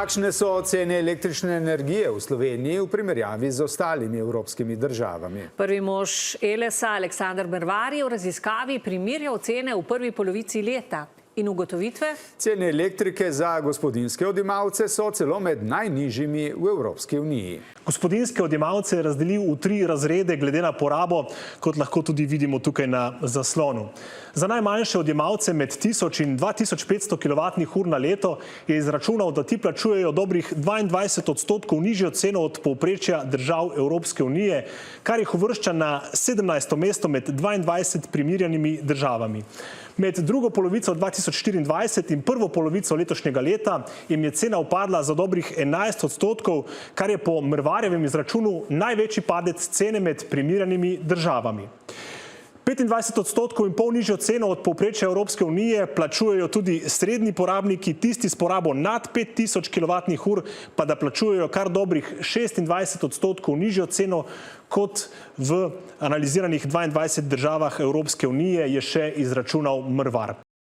Kakšne so cene električne energije v Sloveniji v primerjavi z ostalimi evropskimi državami? Prvi mož Elesa, Aleksander Mervar, je v raziskavi primerjal cene v prvi polovici leta. In ugotovitve? Cene elektrike za gospodinjske odjemalce so celo med najnižjimi v Evropski uniji. Gospodinjske odjemalce je razdelil v 3 razrede glede na porabo, kot lahko tudi vidimo tukaj na zaslonu. Za najmanjše odjemalce med 1000 in 2500 kWh na leto je izračunal, da ti plačujejo dobrih 22% nižjo ceno od povprečja držav Evropske unije, kar jih uvršča na 17. mesto med 22 primerjanimi državami. Med drugo polovico 2024 in prvo polovico letošnjega leta jim je cena upadla za dobrih 11%, kar je po Mervarjevem izračunu največji padec cene med primerjanimi državami. 25,5% nižjo ceno od povprečja Evropske unije plačujejo tudi srednji porabniki, tisti s porabo nad 5000 kWh pa da plačujejo kar dobrih 26% nižjo ceno kot v analiziranih 22 državah Evropske unije, je še izračunal Mervar.